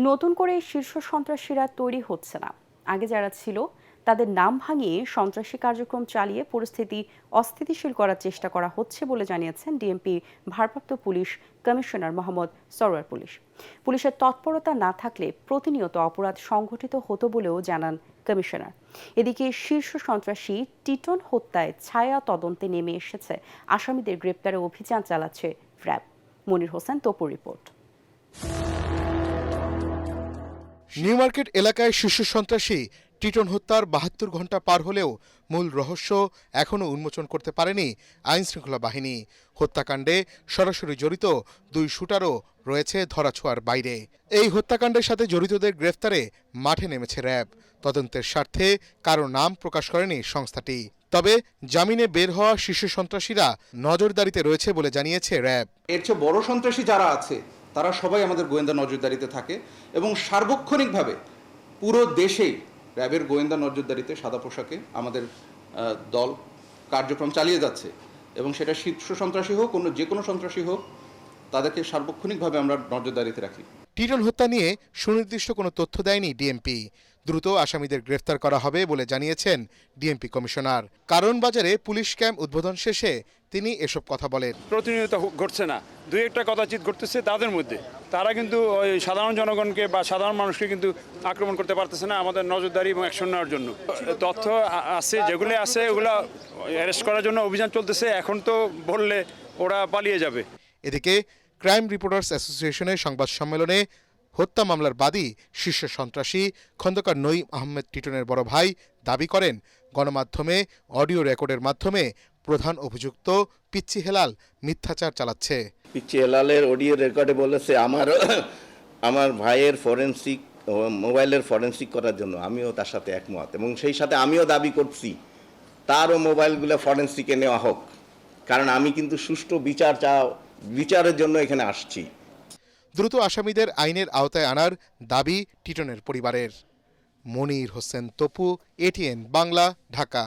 নতুন করে শীর্ষ সন্ত্রাসীরা তৈরি হচ্ছে না। আগে যারা ছিল তাদের নাম ভাঙিয়ে সন্ত্রাসী কার্যক্রম চালিয়ে পরিস্থিতি অস্থিতিশীল করার চেষ্টা করা হচ্ছে বলে জানিয়েছেন ডিএমপি ভারপ্রাপ্ত পুলিশ কমিশনার মোহাম্মদ সরওয়ার পুলিশের তৎপরতা না থাকলে প্রতিনিয়ত অপরাধ সংঘটিত হতো বলেও জানান কমিশনার। এদিকে শীর্ষ সন্ত্রাসী টিটন হত্যায় ছায়া তদন্তে নেমে এসেছে। আসামিদের গ্রেপ্তারে অভিযান চালাচ্ছে RAB. Monir Hossain তপুর report. New market এলাকায় শীর্ষ সন্ত্রাসী টিটন হত্যার ৭২ ঘণ্টা পার হলেও মূল রহস্য এখনও উন্মোচন করতে পারেনি আইনশৃঙ্খলা বাহিনী। হত্যাকাণ্ডে সরাসরি জড়িত ২ শুটারও রয়েছে ধরাছোঁয়ার বাইরে। এই হত্যাকাণ্ডের সাথে জড়িতদের গ্রেফতারে মাঠে নেমেছে র্যাব। তদন্তের স্বার্থে কারো নাম প্রকাশ করেনি সংস্থাটি। তবে জামিনে বের হওয়া শীর্ষ সন্ত্রাসীরা নজরদারিতে রয়েছে বলে জানিয়েছে র্যাব। এর চেয়ে বড় সন্ত্রাসী যারা আছে তারা সবাই আমাদের গোয়েন্দা নজরদারিতে থাকে এবং সার্বক্ষণিকভাবে পুরো দেশেই র্যাবের গোয়েন্দা নজরদারিতে সাদা পোশাকে আমাদের দল কার্যক্রম চালিয়ে যাচ্ছে এবং সেটা শীর্ষ সন্ত্রাসী হোক যে কোনো সন্ত্রাসী হোক, তাদেরকে সার্বক্ষণিকভাবে আমরা নজরদারিতে রাখি। টিটন হত্যা নিয়ে সুনির্দিষ্ট কোনো তথ্য দেয়নি ডিএমপি। দ্রুত আসামিদের গ্রেফতার করা হবে বলে জানিয়েছেন ডিএমপি কমিশনার। কারণ বাজারে পুলিশ ক্যাম্প উদ্বোধন শেষে তিনি এসব কথা বলেন। প্রতিনিয়ত ঘটছে না, দুই একটা কথাচিত ঘটতেছে তাদের মধ্যে। তারা কিন্তু ওই সাধারণ জনগণকে বা সাধারণ মানুষকে কিন্তু আক্রমণ করতে পারতেছে না আমাদের নজরদারি এবং অ্যাকশন নেওয়ার জন্য। তথ্য আছে, যেগুলো আছে ওগুলো অ্যারেস্ট করার জন্য অভিযান চলতেছে। এখন তো বললে ওরা পালিয়ে যাবে। এদিকে ক্রাইম রিপোর্টার্স অ্যাসোসিয়েশনের সংবাদ সম্মেলনে হত্যা মামলার বাদী শীর্ষ সন্ত্রাসী খন্দকার নঈম আহমেদ টিটনের বড় ভাই দাবি করেন, গণমাধ্যমে অডিও রেকর্ডের মাধ্যমে প্রধান অভিযুক্ত পিচ্চি হেলাল মিথ্যাচার চালাচ্ছে। পিচ্চি হেলালের অডিও রেকর্ডে বলেছে আমার ভাইয়ের ফরেনসিক মোবাইলের ফরেনসিক করার জন্য আমিও তার সাথে একমত, এবং সেই সাথে আমিও দাবি করছি তারও মোবাইলগুলো ফরেনসিকে নেওয়া হোক, কারণ আমি কিন্তু সুষ্ঠু বিচারের জন্য এখানে আসছি। দ্রুত আসামিদের আইনের আওতায় আনার দাবি টিটনের পরিবারের। মনির হোসেন তপু, এটিএন বাংলা, ঢাকা।